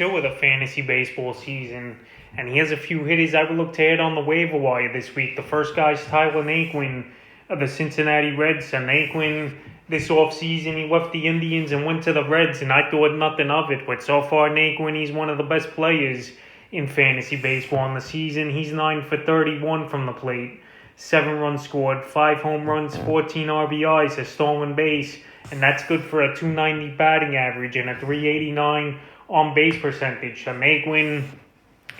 2 of the fantasy baseball season, and he has a few hitters I would look to add on the waiver wire this week. The first guy is Tyler Naquin of the Cincinnati Reds. And Naquin, this offseason, he left the Indians and went to the Reds, and I thought nothing of it. But so far, Naquin, he's one of the best players in fantasy baseball in the season. He's 9 for 31 from the plate, 7 runs scored, 5 home runs, 14 RBIs, a stolen base, and that's good for a .290 batting average and a .389 on-base percentage. So Naquin,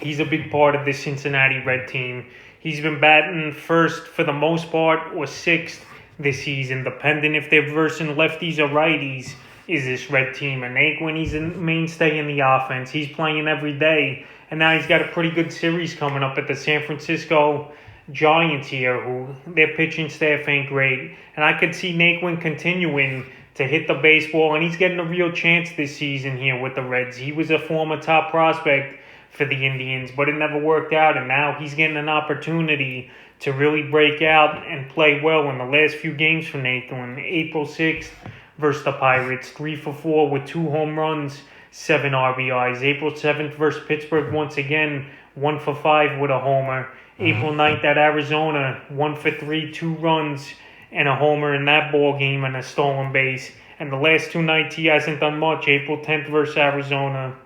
he's a big part of this Cincinnati Red team. He's been batting first for the most part or sixth this season, depending if they're versing lefties or righties, is this Red team. And Naquin, he's a mainstay in the offense. He's playing every day. And now he's got a pretty good series coming up at the San Francisco Giants here, who their pitching staff ain't great. And I could see Naquin continuing to hit the baseball, and he's getting a real chance this season here with the Reds. He was a former top prospect for the Indians, but it never worked out, and now he's getting an opportunity to really break out and play well in the last few games for Naquin. April 6th versus the Pirates, 3 for 4 with 2 home runs, 7 RBIs. April 7th versus Pittsburgh, once again, 1 for 5 with a homer. April 9th at Arizona, 1 for 3, 2 runs, and a homer in that ball game and a stolen base. And the last 2 nights he hasn't done much. April 10th versus Arizona,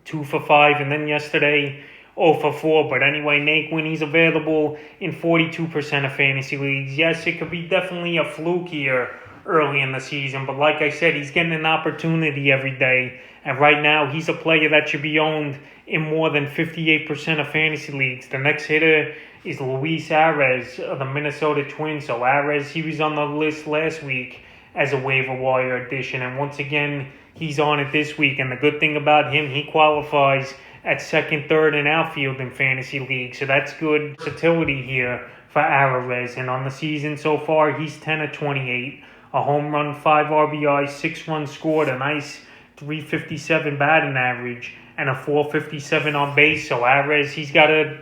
2 for 5, and then yesterday 0 for 4. But anyway, Naquin, he's available in 42% of fantasy leagues. Yes, it could be definitely a fluke here early in the season, but like I said, he's getting an opportunity every day. And right now, he's a player that should be owned in more than 58% of fantasy leagues. The next hitter is Luis Arres of the Minnesota Twins. So Arres, he was on the list last week as a waiver wire addition, and once again, he's on it this week. And the good thing about him, he qualifies at second, third, and outfield in fantasy leagues. So that's good versatility here for Arres. And on the season so far, he's 10 of 28. A home run, 5 RBIs, 6 runs scored, a nice .357 batting average, and a .457 on base. So Arres, he's got a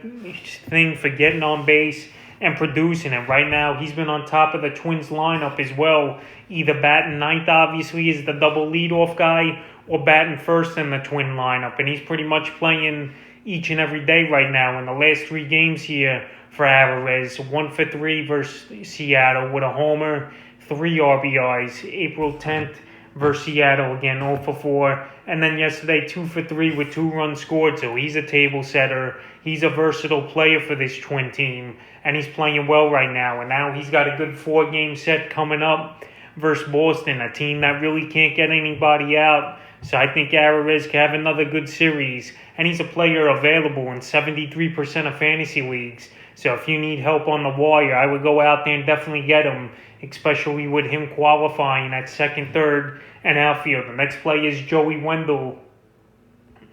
thing for getting on base and producing. And right now, he's been on top of the Twins lineup as well, either batting ninth, obviously, as the double leadoff guy, or batting first in the Twin lineup. And he's pretty much playing each and every day right now in the last 3 games here for Arres. 1 for 3 versus Seattle with a homer, 3 RBIs. April 10th versus Seattle, again 0 for 4. And then yesterday, 2 for 3 with 2 runs scored. So he's a table setter. He's a versatile player for this Twin team, and he's playing well right now. And now he's got a good 4-game set coming up versus Boston, a team that really can't get anybody out. So I think Arres can have another good series. And he's a player available in 73% of fantasy leagues. So if you need help on the wire, I would go out there and definitely get him, especially with him qualifying at second, third, and outfield. The next play is Joey Wendell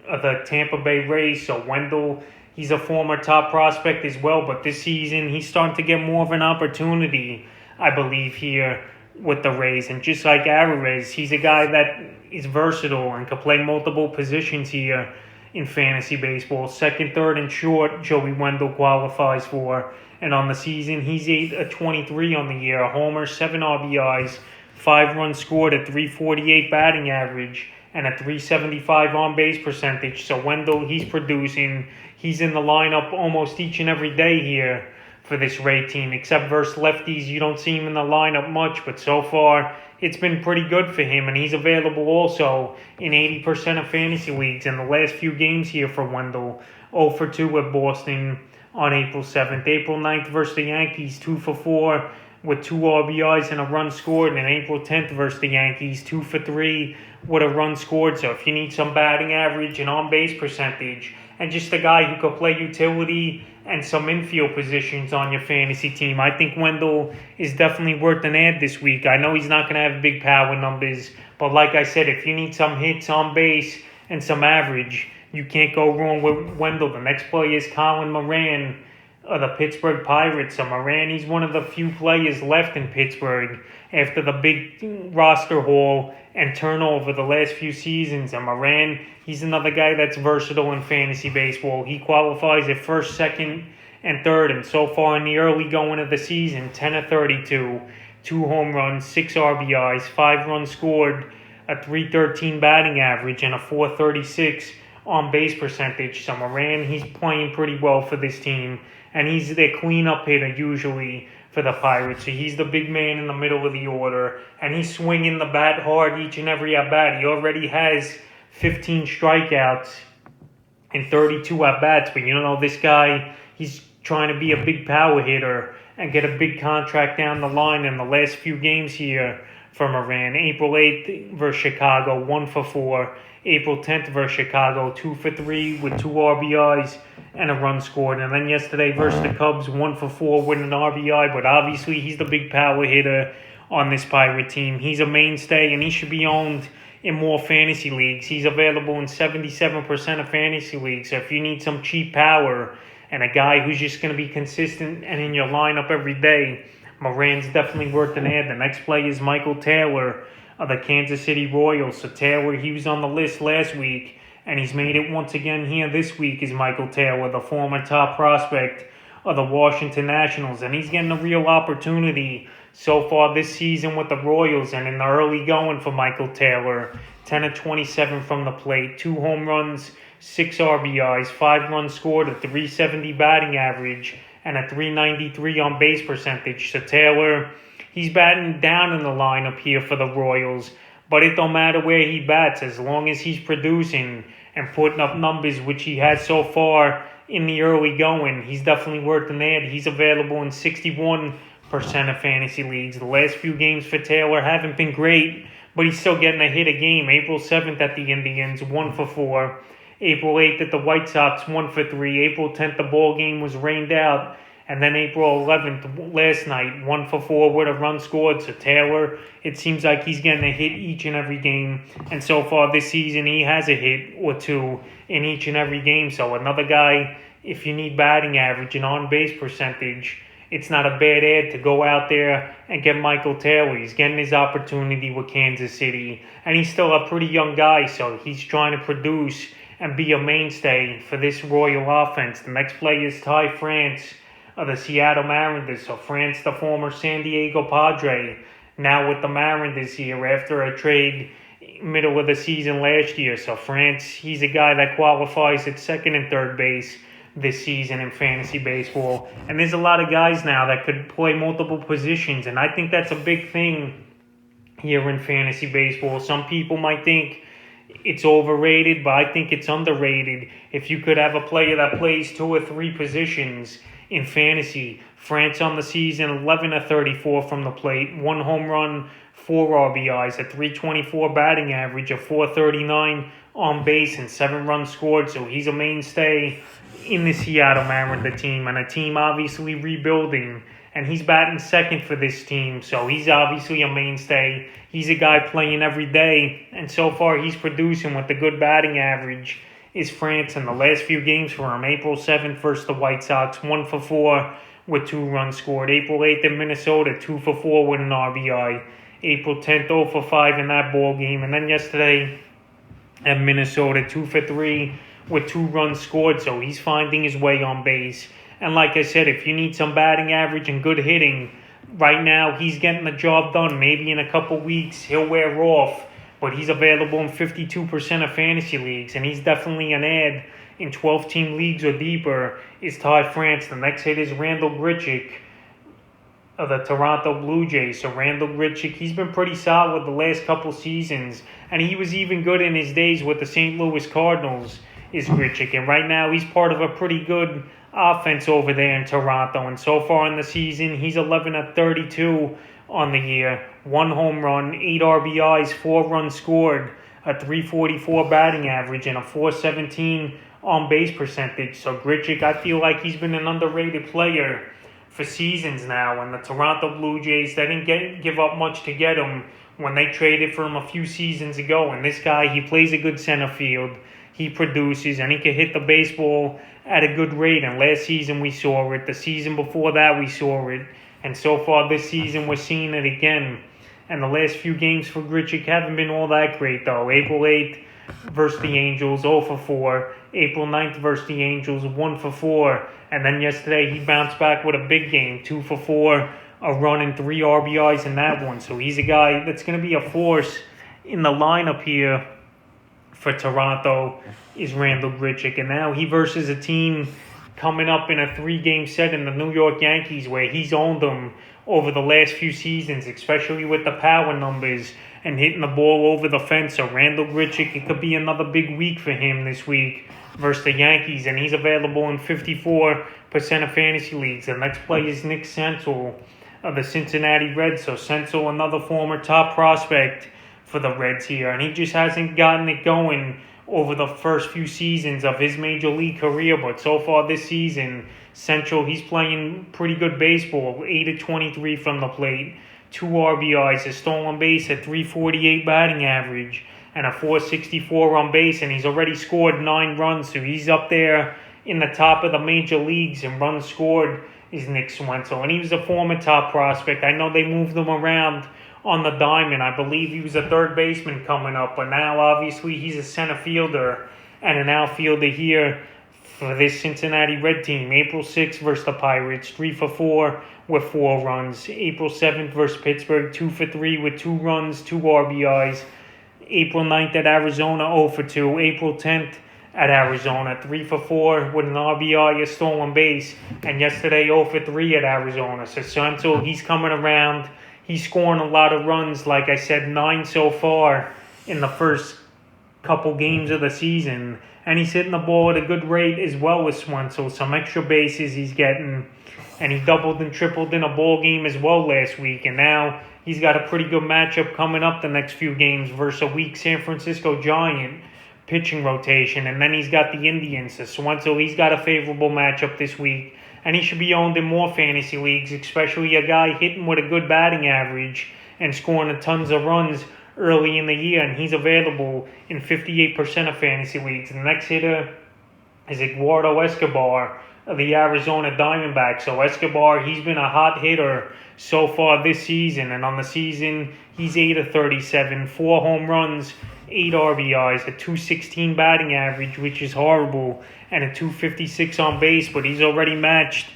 of the Tampa Bay Rays. So Wendell, he's a former top prospect as well, but this season he's starting to get more of an opportunity, I believe, here with the Rays. And just like Arres, he's a guy that is versatile and can play multiple positions here in fantasy baseball. Second, third, and short, Joey Wendell qualifies for. And on the season, he's 8 of 23 on the year. A homer, 7 RBIs, 5 runs scored, a .348 batting average, and a .375 on-base percentage. So Wendell, he's producing. He's in the lineup almost each and every day here for this Ray team. Except versus lefties, you don't see him in the lineup much. But so far, it's been pretty good for him. And he's available also in 80% of fantasy leagues in the last few games here for Wendell. 0 for 2 with Boston on April 7th. April 9th versus the Yankees, 2 for 4 with 2 RBIs and a run scored. And April 10th versus the Yankees, 2 for 3 with a run scored. So if you need some batting average and on-base percentage, and just a guy who could play utility and some infield positions on your fantasy team, I think Wendell is definitely worth an add this week. I know he's not going to have big power numbers, but like I said, if you need some hits on base and some average, you can't go wrong with Wendell. The next player is Colin Moran of the Pittsburgh Pirates. So Moran, he's one of the few players left in Pittsburgh after the big roster haul and turnover the last few seasons. And Moran, he's another guy that's versatile in fantasy baseball. He qualifies at first, second, and third. And so far in the early going of the season, 10 of 32, 2 home runs, 6 RBIs, 5 runs scored, a .313 batting average, and a .436 on base percentage. So Moran, he's playing pretty well for this team, and he's their cleanup hitter usually for the Pirates. So he's the big man in the middle of the order, and he's swinging the bat hard each and every at bat. He already has 15 strikeouts in 32 at bats, but this guy, he's trying to be a big power hitter and get a big contract down the line in the last few games here for Moran. April 8th versus Chicago, 1 for 4. April 10th versus Chicago, 2 for 3 with 2 RBIs and a run scored. And then yesterday versus the Cubs, 1 for 4 with an RBI. But obviously he's the big power hitter on this Pirate team. He's a mainstay, and he should be owned in more fantasy leagues. He's available in 77% of fantasy leagues. So if you need some cheap power and a guy who's just going to be consistent and in your lineup every day, Moran's definitely worth an ad. The next play is Michael Taylor of the Kansas City Royals. So Taylor, he was on the list last week, and he's made it once again here this week, is Michael Taylor, the former top prospect of the Washington Nationals. And he's getting a real opportunity so far this season with the Royals, and in the early going for Michael Taylor. 10 of 27 from the plate, 2 home runs, 6 RBIs, 5 runs scored, a .370 batting average, and a .393 on base percentage. So Taylor, he's batting down in the lineup here for the Royals, but it don't matter where he bats as long as he's producing and putting up numbers, which he has so far in the early going. He's definitely worth an ad. He's available in 61% of fantasy leagues. The last few games for Taylor haven't been great, but he's still getting a hit a game. April 7th at the Indians, 1 for 4. April 8th at the White Sox, 1 for 3. April 10th, the ball game was rained out. And then April 11th, last night, 1 for 4 with a run scored. So Taylor, it seems like he's getting a hit each and every game. And so far this season, he has a hit or 2 in each and every game. So another guy, if you need batting average and on-base percentage, it's not a bad ad to go out there and get Michael Taylor. He's getting his opportunity with Kansas City. And he's still a pretty young guy, so he's trying to produce and be a mainstay for this Royal offense. The next play is Ty France of the Seattle Mariners. So France, the former San Diego Padre, now with the Mariners here after a trade middle of the season last year. So France, he's a guy that qualifies at second and third base this season in fantasy baseball. And there's a lot of guys now that could play multiple positions, and I think that's a big thing here in fantasy baseball. Some people might think it's overrated, but I think it's underrated. If you could have a player that plays 2 or 3 positions in fantasy. France on the season, 11 of 34 from the plate, 1 home run, 4 RBIs, a .324 batting average, a .439 on base, and 7 runs scored. So he's a mainstay in the Seattle Mariners team, and a team obviously rebuilding. And he's batting second for this team, so he's obviously a mainstay. He's a guy playing every day, and so far he's producing with a good batting average. Is France in the last few games for him. April 7th versus the White Sox, 1 for 4 with 2 runs scored. April 8th in Minnesota, 2 for 4 with an RBI. April 10th, 0 for 5 in that ball game. And then yesterday at Minnesota, 2 for 3 with 2 runs scored. So he's finding his way on base. And like I said, if you need some batting average and good hitting, right now he's getting the job done. Maybe in a couple weeks he'll wear off, but he's available in 52% of fantasy leagues, and he's definitely an ad in 12-team leagues or deeper. Is Ty France. The next hit is Randall Bridgick of the Toronto Blue Jays. So Randall Bridgick, he's been pretty solid the last couple seasons, and he was even good in his days with the St. Louis Cardinals, is Bridgick. And right now he's part of a pretty good offense over there in Toronto, and so far in the season, he's 11 of 32 on the year, 1 home run, 8 RBIs, 4 runs scored, a .344 batting average, and a .417 on base percentage. So Bridgick, I feel like he's been an underrated player for seasons now. And the Toronto Blue Jays, they didn't give up much to get him when they traded for him a few seasons ago. And this guy, he plays a good center field, he produces, and he can hit the baseball at a good rate. And last season we saw it. The season before that we saw it. And so far this season we're seeing it again. And the last few games for Bridgick haven't been all that great though. April 8th versus the Angels, 0 for 4. April 9th versus the Angels, 1 for 4. And then yesterday he bounced back with a big game, 2 for 4, a run and 3 RBIs in that one. So he's a guy that's going to be a force in the lineup here for Toronto is Randall Bridgick. And now he versus a team coming up in a 3-game set in the New York Yankees where he's owned them over the last few seasons, especially with the power numbers and hitting the ball over the fence. So Randall Bridgick, it could be another big week for him this week versus the Yankees. And he's available in 54% of fantasy leagues. The next play is Nick Senzel of the Cincinnati Reds. So Senzel, another former top prospect for the Reds here. And he just hasn't gotten it going over the first few seasons of his major league career. But so far this season, Senzel, he's playing pretty good baseball. 8 of 23 from the plate, 2 RBIs, a stolen base, a 348 batting average, and a 464 on base. And he's already scored 9 runs. So he's up there in the top of the major leagues in runs scored is Nick Suenzo. And he was a former top prospect. I know they moved him around on the diamond. I believe he was a third baseman coming up, but now obviously he's a center fielder and an outfielder here for this Cincinnati Red team. April 6th versus the Pirates, 3 for 4 with 4 runs. April 7th versus Pittsburgh, 2 for 3 with 2 runs, 2 RBIs. April 9th at Arizona, 0 for 2. April 10th at Arizona, 3 for 4 with an RBI, a stolen base. And yesterday, 0 for 3 at Arizona. So Suenzo, he's coming around. He's scoring a lot of runs. Like I said, 9 so far in the first couple games of the season. And he's hitting the ball at a good rate as well as Suenzo. Some extra bases he's getting. And he doubled and tripled in a ball game as well last week. And now he's got a pretty good matchup coming up the next few games versus a weak San Francisco Giant pitching rotation. And then he's got the Indians. So Suenzo, he's got a favorable matchup this week. And he should be owned in more fantasy leagues, especially a guy hitting with a good batting average and scoring tons of runs early in the year. And he's available in 58% of fantasy leagues. The next hitter is Eduardo Escobar of the Arizona Diamondback. So Escobar, he's been a hot hitter so far this season. And on the season, he's 8 of 37, 4 home runs, 8 RBIs, a 216 batting average, which is horrible, and a 256 on base. But he's already matched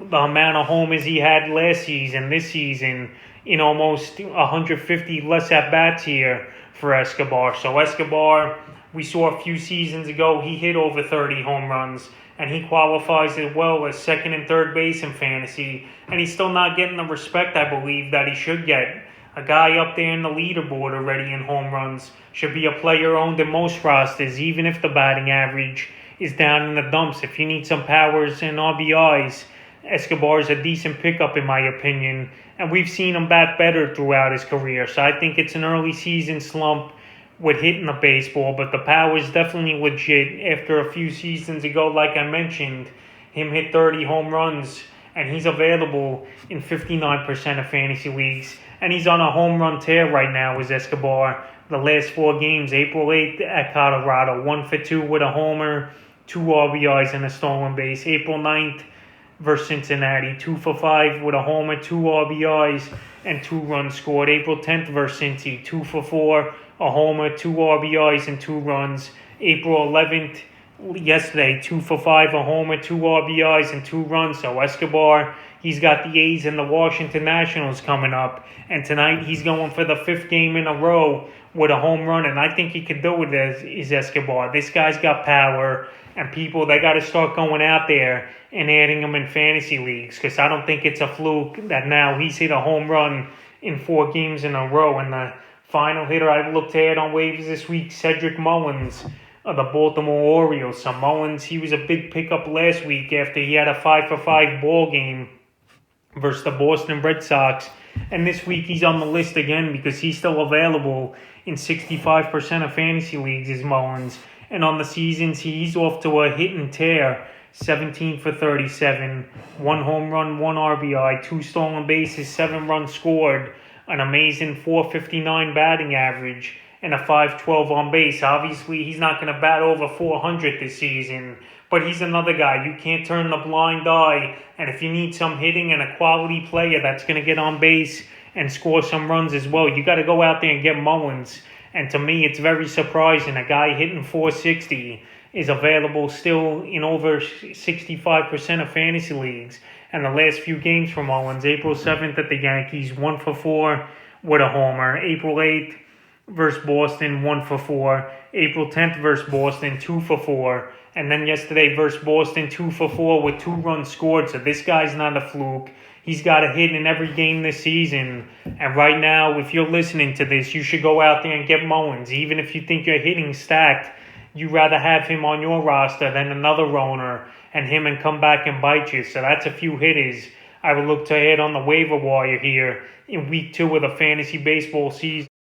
the amount of homers he had last season, this season, in almost 150 less at-bats here for Escobar. So Escobar, we saw a few seasons ago, he hit over 30 home runs, and he qualifies as well as second and third base in fantasy. And he's still not getting the respect, I believe, that he should get. A guy up there in the leaderboard already in home runs should be a player owned in most rosters, even if the batting average is down in the dumps. If you need some powers and RBIs, Escobar is a decent pickup in my opinion. And we've seen him bat better throughout his career. So I think it's an early season slump with hitting the baseball, but the power is definitely legit. After a few seasons ago, like I mentioned, him hit 30 home runs, and he's available in 59% of fantasy leagues. And he's on a home run tear right now with Escobar. The last 4 games, April 8th at Colorado, 1 for 2 with a homer, 2 RBIs and a stolen base. April 9th versus Cincinnati, 2 for 5 with a homer, 2 RBIs, and 2 runs scored. April 10th versus Cincy, 2 for 4, a homer, 2 RBIs, and 2 runs. April 11th, yesterday, 2 for 5, a homer, 2 RBIs, and 2 runs. So Escobar, he's got the A's and the Washington Nationals coming up. And tonight he's going for the 5th game in a row with a home run. And I think he could do it as Escobar. This guy's got power. And people, they got to start going out there and adding him in fantasy leagues. Because I don't think it's a fluke that now he's hit a home run in 4 games in a row. And the final hitter I've looked at on waivers this week, Cedric Mullins of the Baltimore Orioles. So Mullins, he was a big pickup last week after he had a 5-for-5 ball game versus the Boston Red Sox. And this week he's on the list again because he's still available in 65% of fantasy leagues as Mullins. And on the seasons, he's off to a hit and tear. 17 for 37, 1 home run, 1 RBI, 2 stolen bases, 7 runs scored, an amazing 459 batting average, and a 512 on base. Obviously, he's not going to bat over 400 this season, but he's another guy. You can't turn the blind eye. And if you need some hitting and a quality player that's going to get on base and score some runs as well, you got to go out there and get Mullins. And to me, it's very surprising. A guy hitting 460 is available still in over 65% of fantasy leagues. And the last few games for Mullins, April 7th at the Yankees, 1 for 4 with a homer. April 8th versus Boston, 1 for 4. April 10th versus Boston, 2 for 4. And then yesterday versus Boston, 2 for 4 with 2 runs scored. So this guy's not a fluke. He's got a hit in every game this season. And right now, if you're listening to this, you should go out there and get Mullins. Even if you think you're hitting stacked, you'd rather have him on your roster than another owner and him and come back and bite you. So that's a few hitters I would look to add on the waiver wire here in week 2 of the fantasy baseball season.